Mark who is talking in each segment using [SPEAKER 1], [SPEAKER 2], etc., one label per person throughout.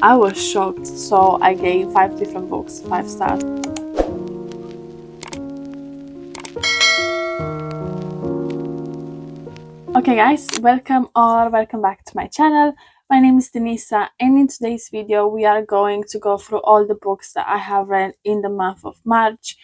[SPEAKER 1] I was shocked, so I gave 5 different books 5 stars. Okay guys, welcome back to my channel. My name is Denisa, and in today's video we are going to go through all the books that I have read in the month of March.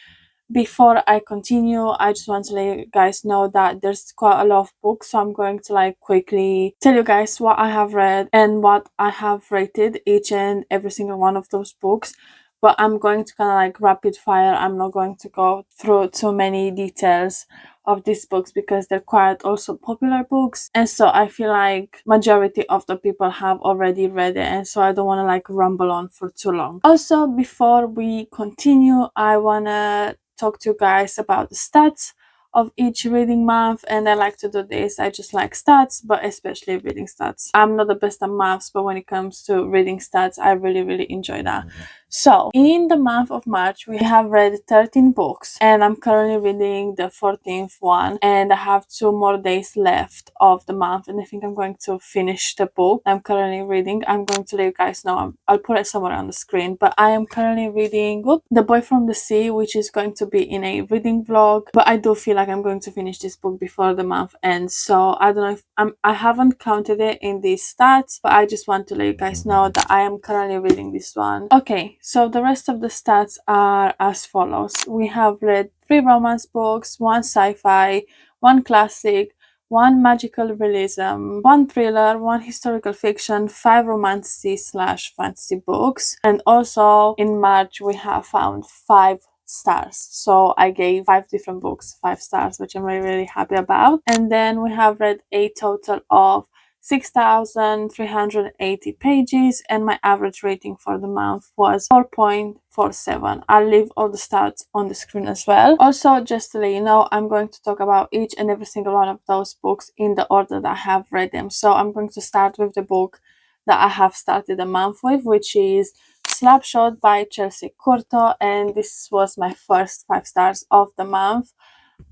[SPEAKER 1] Before I continue, I just want to let you guys know that there's quite a lot of books, so I'm going to quickly tell you guys what I have read and what I have rated each and every single one of those books. But I'm going to kind of rapid fire. I'm not going to go through too many details of these books because they're quite also popular books, and so I feel like majority of the people have already read it, and so I don't want to rumble on for too long. Also, before we continue, I want to talk to you guys about the stats of each reading month, and I like to do this. I just like stats, but especially reading stats. I'm not the best at maths, but when it comes to reading stats, I really enjoy that. So, in the month of March, we have read 13 books, and I'm currently reading the 14th one, and I have 2 more days left of the month, and I think I'm going to finish the book I'm currently reading. I'm going to let you guys know. I'll put it somewhere on the screen, but I am currently reading The Boy from the Sea, which is going to be in a reading vlog, but I do feel like I'm going to finish this book before the month ends, so I don't know if I haven't counted it in these stats, but I just want to let you guys know that I am currently reading this one. Okay, so the rest of the stats are as follows. We have read 3 romance books, 1 sci-fi, 1 classic, 1 magical realism, 1 thriller, 1 historical fiction, 5 romancy/fantasy books, and also in March we have found 5 stars. So I gave 5 different books 5 stars, which I'm really happy about. And then we have read a total of 6,380 pages, and my average rating for the month was 4.47. I'll leave all the stats on the screen as well. Also, just to let you know, I'm going to talk about each and every single one of those books in the order that I have read them. So I'm going to start with the book that I have started the month with, which is Slapshot by Chelsea Curto, and this was my first 5 stars of the month.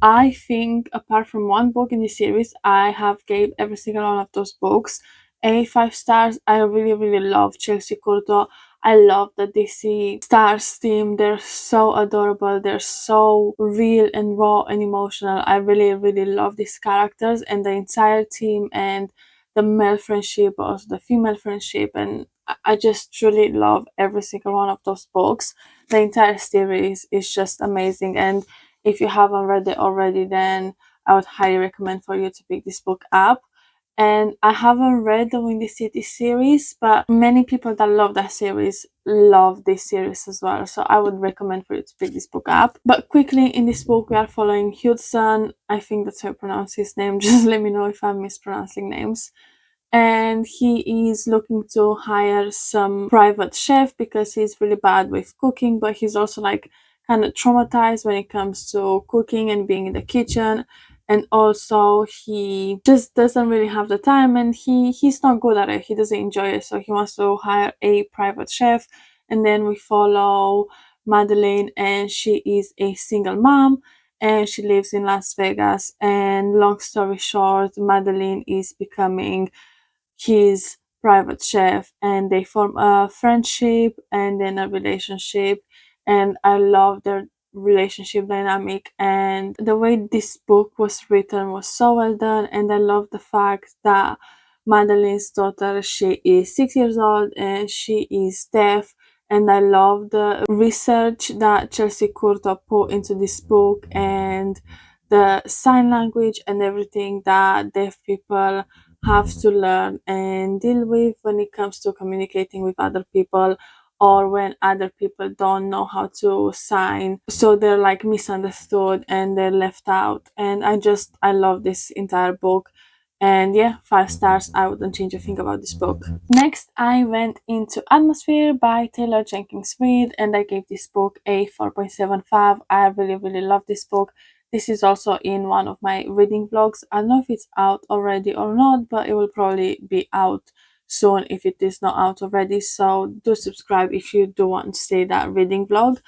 [SPEAKER 1] I think apart from 1 book in the series, I have gave every single one of those books a 5 stars. I really love Chelsea Curto. I love the DC stars team. They're so adorable. They're so real and raw and emotional. I really love these characters and the entire team, and the male friendship, also the female friendship, and I just truly love every single one of those books. The entire series is just amazing, and if you haven't read it already, then I would highly recommend for you to pick this book up. And I haven't read the Windy City series, but many people that love that series love this series as well. So I would recommend for you to pick this book up. But quickly, in this book, we are following Hudson. I think that's how you pronounce his name. Just let me know if I'm mispronouncing names. And he is looking to hire some private chef because he's really bad with cooking, but he's also kind of traumatized when it comes to cooking and being in the kitchen, and also he just doesn't really have the time, and he's not good at it. He doesn't enjoy it, so he wants to hire a private chef. And then we follow Madeline, and she is a single mom, and she lives in Las Vegas. And long story short, Madeline is becoming his private chef, and they form a friendship and then a relationship, and I love their relationship dynamic, and the way this book was written was so well done. And I love the fact that Madeline's daughter, she is 6 years old and she is deaf, and I love the research that Chelsea Curto put into this book, and the sign language and everything that deaf people have to learn and deal with when it comes to communicating with other people, or when other people don't know how to sign, so they're misunderstood and they're left out. And I love this entire book, and yeah, 5 stars. I wouldn't change a thing about this book. Next, I went into Atmosphere by Taylor Jenkins Reid, and I gave this book a 4.75. I really love this book. This is also in one of my reading vlogs. I don't know if it's out already or not, but it will probably be out soon if it is not out already. So do subscribe if you do want to see that reading vlog.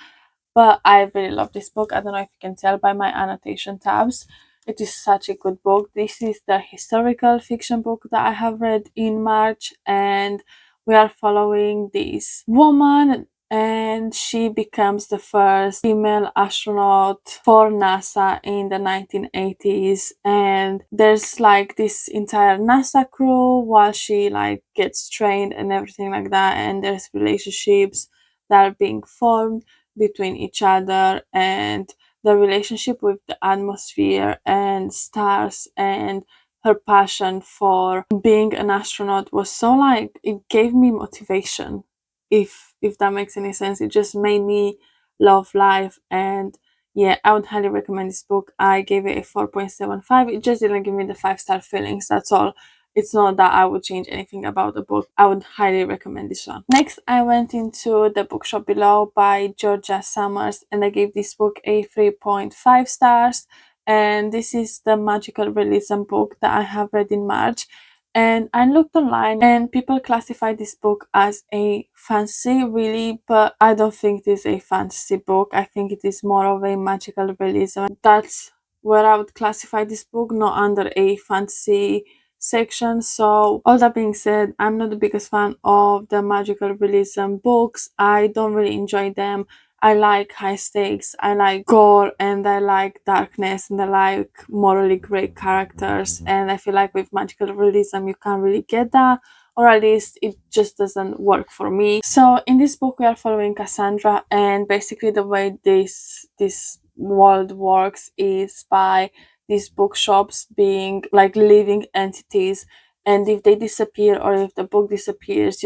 [SPEAKER 1] But I really love this book. I don't know if you can tell by my annotation tabs. It is such a good book. This is the historical fiction book that I have read in March, and we are following this woman, and she becomes the first female astronaut for NASA in the 1980s. And there's like this entire NASA crew while she like gets trained and everything like that, and there's relationships that are being formed between each other, and the relationship with the atmosphere and stars and her passion for being an astronaut was so like it gave me motivation, if that makes any sense. It just made me love life. And yeah, I would highly recommend this book. I gave it a 4.75. It just didn't give me the 5-star feelings, that's all. It's not that I would change anything about the book. I would highly recommend this one. Next, I went into The Bookshop Below by Georgia Summers, and I gave this book a 3.5 stars. And this is the magical realism book that I have read in March. And I looked online, and people classify this book as a fantasy, really, but I don't think it is a fantasy book. I think it is more of a magical realism. That's where I would classify this book, not under a fantasy section. So all that being said, I'm not the biggest fan of the magical realism books. I don't really enjoy them. I like high stakes, I like gore, and I like darkness, and I like morally great characters. And I feel like with magical realism, you can't really get that, or at least it just doesn't work for me. So in this book, we are following Cassandra, and basically the way this world works is by these bookshops being like living entities, and if they disappear or if the book disappears,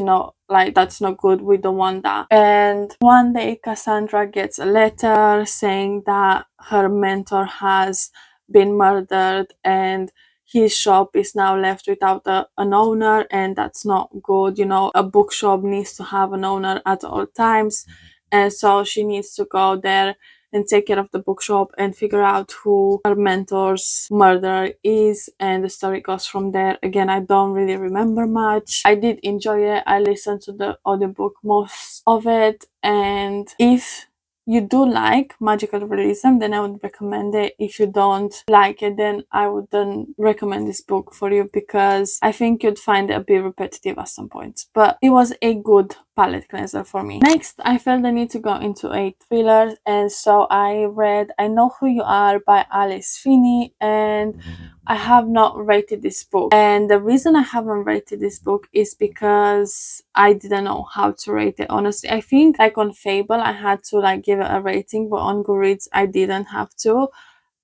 [SPEAKER 1] like that's not good, we don't want that. And one day Cassandra gets a letter saying that her mentor has been murdered, and his shop is now left without an owner, and that's not good. A bookshop needs to have an owner at all times, and so she needs to go there and take care of the bookshop and figure out who her mentor's murderer is, and the story goes from there. Again, I don't really remember much. I did enjoy it. I listened to the audiobook most of it, and if you do like magical realism, then I would recommend it. If you don't like it, then I wouldn't recommend this book for you, because I think you'd find it a bit repetitive at some points. But it was a good palette cleanser for me. Next, I felt the need to go into a thriller, and so I read I Know Who You Are by Alice Feeny, and I have not rated this book. And the reason I haven't rated this book is because I didn't know how to rate it, honestly. I think like on Fable I had to like give it a rating, but on Goodreads I didn't have to.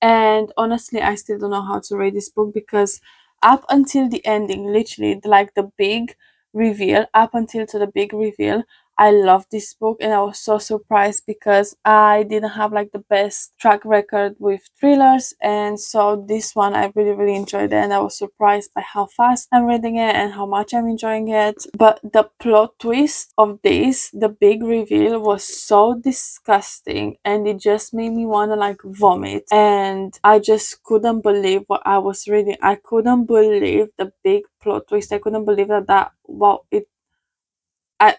[SPEAKER 1] And honestly, I still don't know how to rate this book, because up until the ending, literally like the big reveal, up until to the big reveal, I loved this book, and I was so surprised because I didn't have like the best track record with thrillers. And so this one I really, really enjoyed it, and I was surprised by how fast I'm reading it and how much I'm enjoying it. But the plot twist of this, the big reveal, was so disgusting, and it just made me want to like vomit. And I just couldn't believe what I was reading. I couldn't believe the big plot twist. I couldn't believe that wow, I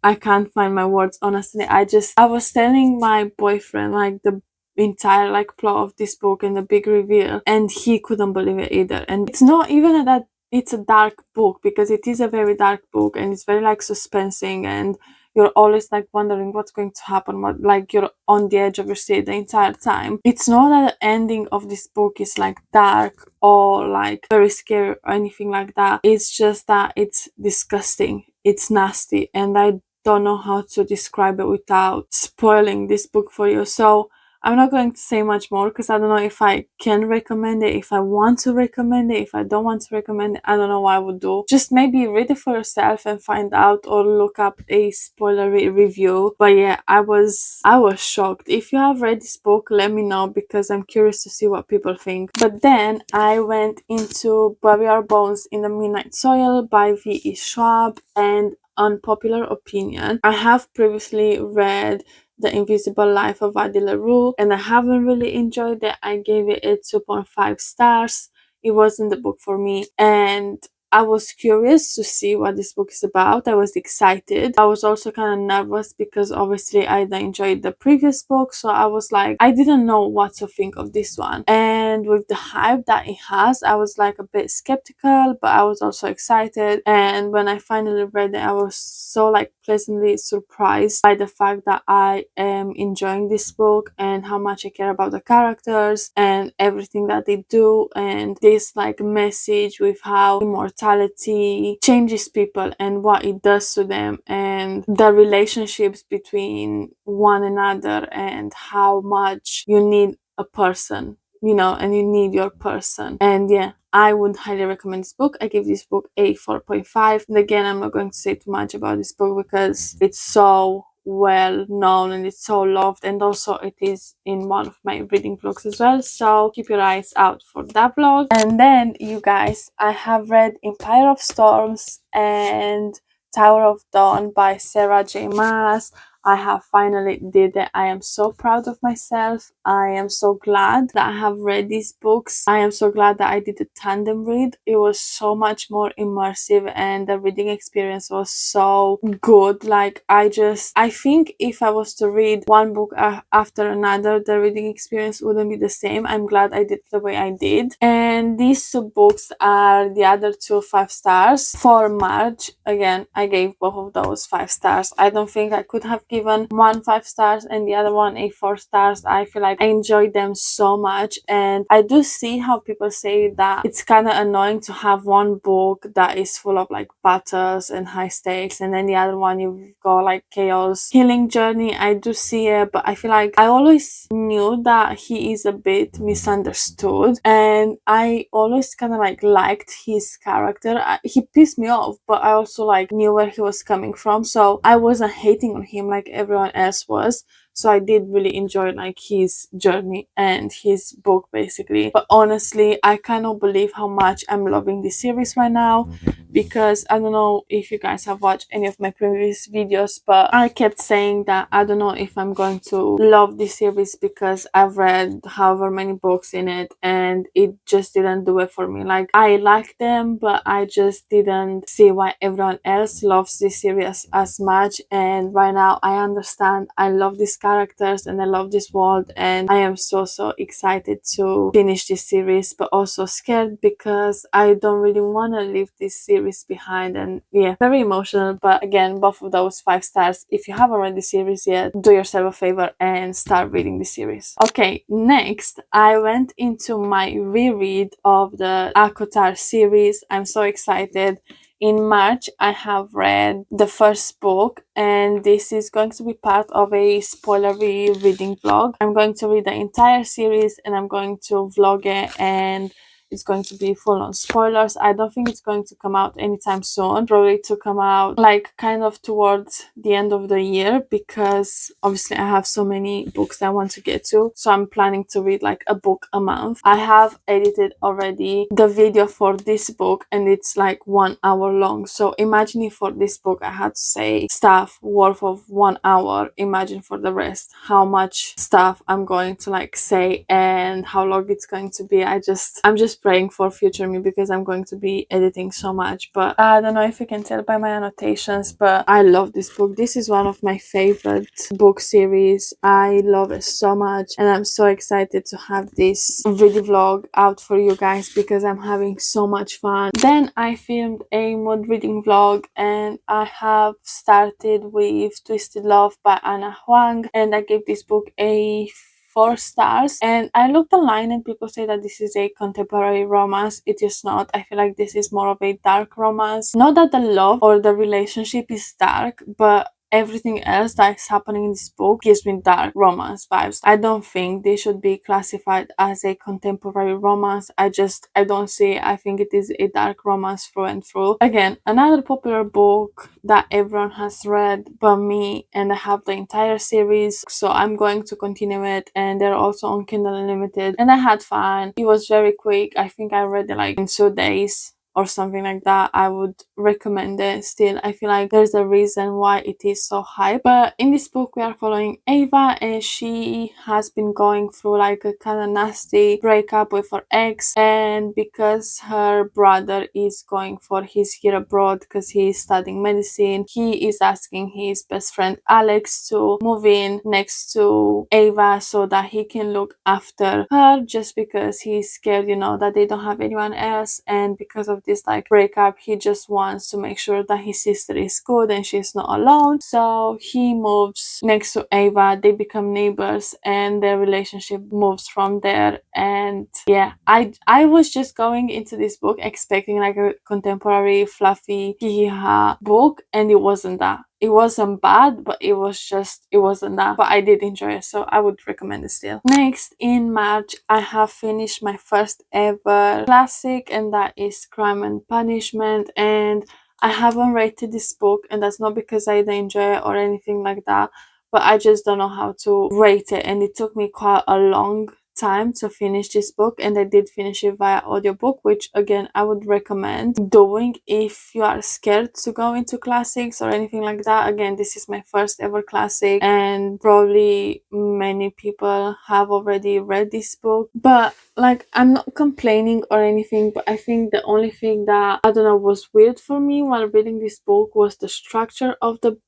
[SPEAKER 1] I can't find my words, honestly. I was telling my boyfriend like the entire like plot of this book and the big reveal, and he couldn't believe it either. And it's not even that it's a dark book, because it is a very dark book, and it's very like suspensing, and you're always like wondering what's going to happen, what, like you're on the edge of your seat the entire time. It's not that the ending of this book is like dark or like very scary or anything like that. It's just that it's disgusting, it's nasty, and I don't know how to describe it without spoiling this book for you. So I'm not going to say much more, because I don't know if I can recommend it, if I want to recommend it, if I don't want to recommend it. I don't know what I would do. Just maybe read it for yourself and find out, or look up a spoilery review. But yeah, I was shocked. If you have read this book, let me know, because I'm curious to see what people think. But then I went into Bury Our Bones in the Midnight Soil by V.E.Schwab, and unpopular opinion, I have previously read The Invisible Life of Addie LaRue, and I haven't really enjoyed it. I gave it a 2.5 stars. It wasn't the book for me, and I was curious to see what this book is about. I was excited. I was also kind of nervous because obviously I enjoyed the previous book, so I was like, I didn't know what to think of this one. And with the hype that it has, I was like a bit skeptical, but I was also excited. And when I finally read it, I was so like pleasantly surprised by the fact that I am enjoying this book and how much I care about the characters and everything that they do, and this like message with how immortality changes people and what it does to them, and the relationships between one another, and how much you need a person, you know, and you need your person. And yeah, I would highly recommend this book. I give this book a 4.5. And again, I'm not going to say too much about this book because it's so well known and it's so loved, and also it is in one of my reading vlogs as well, so keep your eyes out for that vlog. And then, you guys, I have read Empire of Storms and Tower of Dawn by Sarah J. Maas. I have finally did it. I am so proud of myself. I am so glad that I have read these books. I am so glad that I did a tandem read. It was so much more immersive and the reading experience was so good. Like I think if I was to read one book after another, the reading experience wouldn't be the same. I'm glad I did the way I did. And these two books are the other two 5 stars. For March, again, I gave both of those 5 stars. I don't think I could have given one 5 stars and the other one a 4 stars. I feel like I enjoyed them so much, and I do see how people say that it's kind of annoying to have one book that is full of like battles and high stakes, and then the other one you've got like chaos healing journey. I do see it, but I feel like I always knew that he is a bit misunderstood, and I always kind of like liked his character. He pissed me off, but I also like knew where he was coming from, so I wasn't hating on him like everyone else was. So I did really enjoy like his journey and his book basically. But honestly, I cannot believe how much I'm loving this series right now, because I don't know if you guys have watched any of my previous videos, but I kept saying that I don't know if I'm going to love this series because I've read however many books in it and it just didn't do it for me. Like I like them, but I just didn't see why everyone else loves this series as much. And right now I understand. I love these characters and I love this world, and I am so excited to finish this series, but also scared because I don't really want to leave this series behind. And yeah, very emotional. But again, both of those 5 stars. If you haven't read the series yet, do yourself a favor and start reading the series. Okay, next I went into my reread of the Akotar series. I'm so excited. In March, I have read the first book, and this is going to be part of a spoilery reading vlog. I'm going to read the entire series and I'm going to vlog it, and it's going to be full on spoilers. I don't think it's going to come out anytime soon. Probably to come out like kind of towards the end of the year, because obviously I have so many books I want to get to. So I'm planning to read like a book a month. I have edited already the video for this book and it's like 1 hour long. So imagine if for this book I had to say stuff worth of 1 hour. Imagine for the rest how much stuff I'm going to like say and how long it's going to be. I'm just praying for future me because I'm going to be editing so much. But I don't know if you can tell by my annotations, but I love this book. This is one of my favorite book series. I love it so much, and I'm so excited to have this video vlog out for you guys because I'm having so much fun. Then I filmed a mood reading vlog, and I have started with Twisted Love by Huang, and I gave this book a 4 stars. And I looked online and people say that this is a contemporary romance. It is not. I feel like this is more of a dark romance. Not that the love or the relationship is dark, but everything else that is happening in this book gives me dark romance vibes. I don't think they should be classified as a contemporary romance. I don't see it. I think it is a dark romance through and through. Again, another popular book that everyone has read but me, and I have the entire series, so I'm going to continue it. And they're also on Kindle Unlimited, and I had fun. It was very quick. I think I read it like in 2 days. or something like that, I would recommend it still. I feel like there's a reason why it is so high. But in this book we are following Ava, and she has been going through like a kind of nasty breakup with her ex, and because her brother is going for his year abroad because he is studying medicine, he is asking his best friend Alex to move in next to Ava so that he can look after her, just because he's scared, you know, that they don't have anyone else. And because of this like breakup, he just wants to make sure that his sister is good and she's not alone. So he moves next to Ava, they become neighbors, and their relationship moves from there. And yeah, I was just going into this book expecting like a contemporary fluffy hihi book, and it wasn't that. It wasn't bad, but it wasn't that. But I did enjoy it, so I would recommend it still. Next, in March, I have finished my first ever classic, and that is Crime and Punishment. And I haven't rated this book, and that's not because I didn't enjoy it or anything like that, but I just don't know how to rate it. And it took me quite a long time to finish this book, and I did finish it via audiobook, which again I would recommend doing if you are scared to go into classics or anything like that. Again, this is my first ever classic, and probably many people have already read this book, but like I'm not complaining or anything, but I think the only thing that I don't know was weird for me while reading this book was the structure of the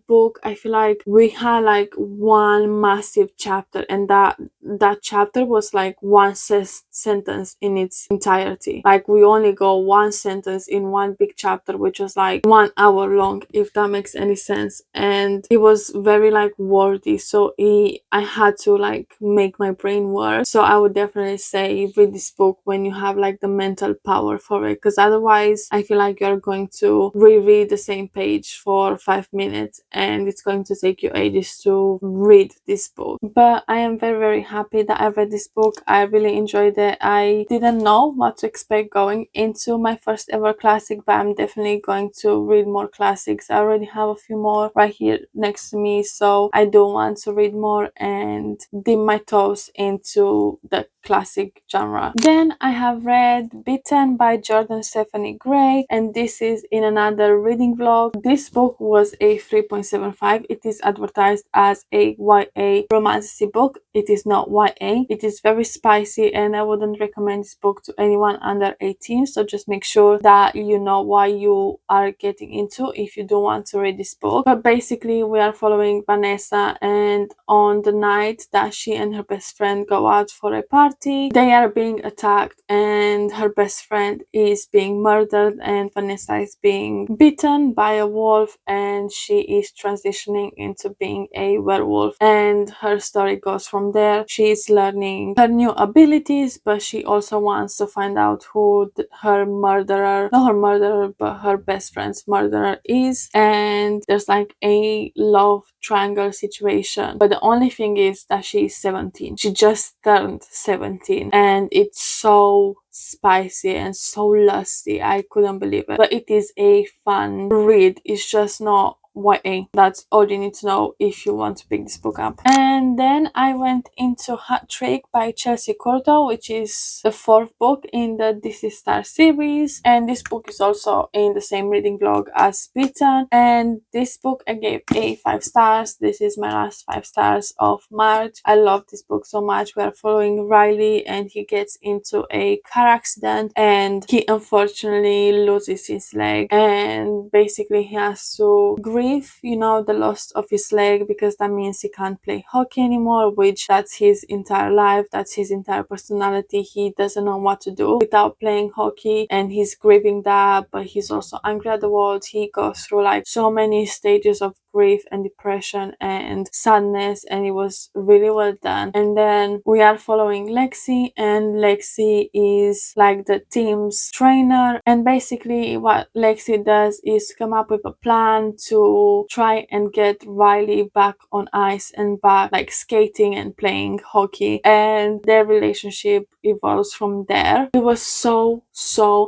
[SPEAKER 1] book. I feel like we had like one massive chapter, and that chapter was like one sentence in its entirety. Like we only go one sentence in one big chapter, which was like 1 hour long, if that makes any sense. And it was very like wordy, so I had to like make my brain work. So I would definitely say read this book when you have like the mental power for it, because otherwise I feel like you're going to reread the same page for 5 minutes and it's going to take you ages to read this book. But I am very, very happy that I read this book. I really enjoyed it. I didn't know what to expect going into my first ever classic, but I'm definitely going to read more classics. I already have a few more right here next to me, so I do want to read more and dip my toes into the classic genre. Then I have read Bitten by Jordan Stephanie Gray, and this is in another reading vlog. This book was a 3.75. It is advertised as a YA romance book. It is not YA. It is very spicy, and I wouldn't recommend this book to anyone under 18, so just make sure that you know what you are getting into if you do want to read this book. But basically we are following Vanessa, and on the night that she and her best friend go out for a party, they are being attacked and her best friend is being murdered, and Vanessa is being bitten by a wolf, and she is transitioning into being a werewolf, and her story goes from there. She is learning her new abilities, but she also wants to find out who her murderer, not her murderer, but her best friend's murderer is. And there's like a love triangle situation, but the only thing is that she is 17. She just turned 17, and it's so spicy and so lusty. I couldn't believe it. But it is a fun read. It's just not YA. That's all you need to know if you want to pick this book up. And then I went into Hat Trick by Chelsea Curto, which is the 4th book in the This Is Star series, and this book is also in the same reading vlog as Bitten. And this book I gave a 5 stars. This is my last 5 stars of March. I love this book so much. We are following Riley, and he gets into a car accident and he unfortunately loses his leg, and basically he has to grieve, you know, the loss of his leg, because that means he can't play hockey anymore, which that's his entire life, that's his entire personality. He doesn't know what to do without playing hockey, and he's grieving that, but he's also angry at the world. He goes through like so many stages of grief and depression and sadness, and it was really well done. And then we are following Lexi, and Lexi is like the team's trainer, and basically what Lexi does is come up with a plan to try and get Riley back on ice and back like skating and playing hockey, and their relationship evolves from there. It was so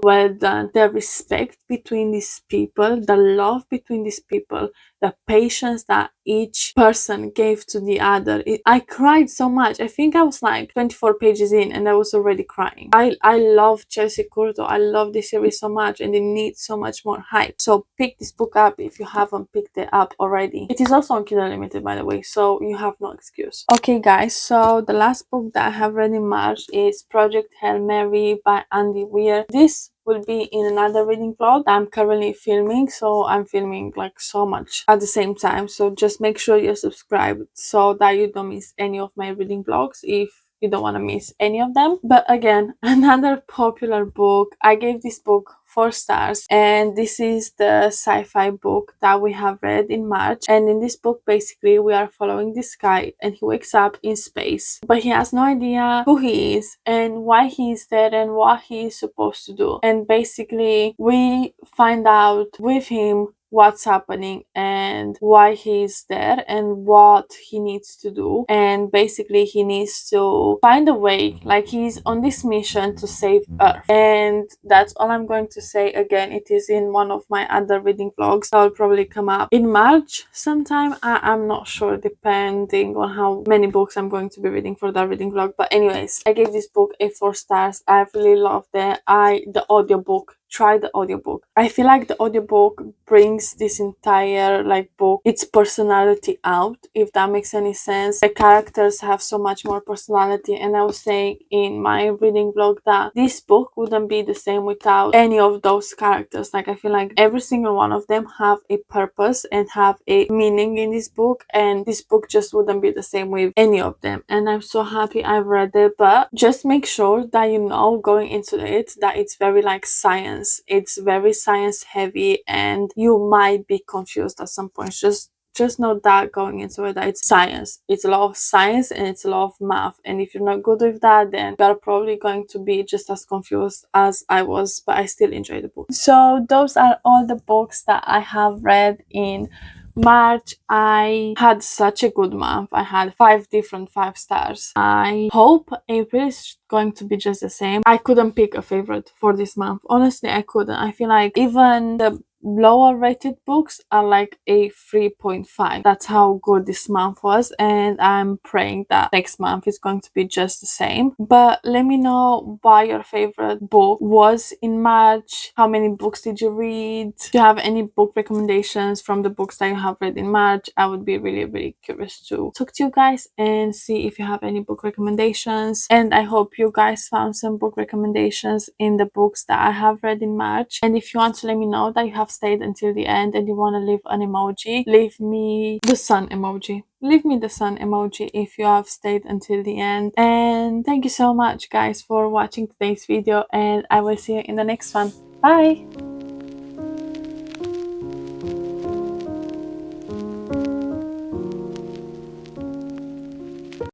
[SPEAKER 1] well done. The respect between these people, the love between these people, the patience that each person gave to the other. I cried so much. I think I was like 24 pages in and I was already crying. I love Chelsea Curto. I love this series so much and it needs so much more hype. So pick this book up if you haven't picked it up already. It is also on Kindle Unlimited, by the way, so you have no excuse. Okay guys, so the last book that I have read in March is Project Hail Mary by Andy Weir. This will be in another reading vlog that I'm currently filming, so I'm filming like so much at the same time, so just make sure you're subscribed so that you don't miss any of my reading vlogs if you don't want to miss any of them. But again, another popular book. I gave this book 4 stars, and this is the sci-fi book that we have read in March. And in this book, basically, we are following this guy and he wakes up in space, but he has no idea who he is and why he is there and what he is supposed to do. And basically, we find out with him what's happening and why he's there and what he needs to do. And basically he needs to find a way, like he's on this mission to save Earth. And that's all I'm going to say. Again, it is in one of my other reading vlogs that will probably come up in March sometime. I'm not sure, depending on how many books I'm going to be reading for that reading vlog. But anyways, I gave this book a 4 stars. I really loved it. The audiobook, try the audiobook. I feel like the audiobook brings this entire book, its personality out, if that makes any sense. The characters have so much more personality, and I was saying in my reading vlog that this book wouldn't be the same without any of those characters. Like I feel like every single one of them have a purpose and have a meaning in this book, and this book just wouldn't be the same with any of them. And I'm so happy I've read it. But just make sure that you know going into it that it's very science. It's very science heavy and you might be confused at some point. Just know that going into it that it's science. It's a lot of science and it's a lot of math. And if you're not good with that, then you're probably going to be just as confused as I was, but I still enjoy the book. So those are all the books that I have read in March. I had such a good month. I had 5 different 5 stars. I hope April is going to be just the same. I couldn't pick a favorite for this month. Honestly, I couldn't. I feel like even the lower rated books are like a 3.5. That's how good this month was, and I'm praying that next month is going to be just the same. But let me know what your favorite book was in March. How many books did you read? Do you have any book recommendations from the books that you have read in March? I would be really curious to talk to you guys and see if you have any book recommendations. And I hope you guys found some book recommendations in the books that I have read in March. And if you want to let me know that you have stayed until the end and you want to leave an emoji, leave me the sun emoji. Leave me the sun emoji if you have stayed until the end. And thank you so much guys for watching today's video, and I will see you in the next one. Bye!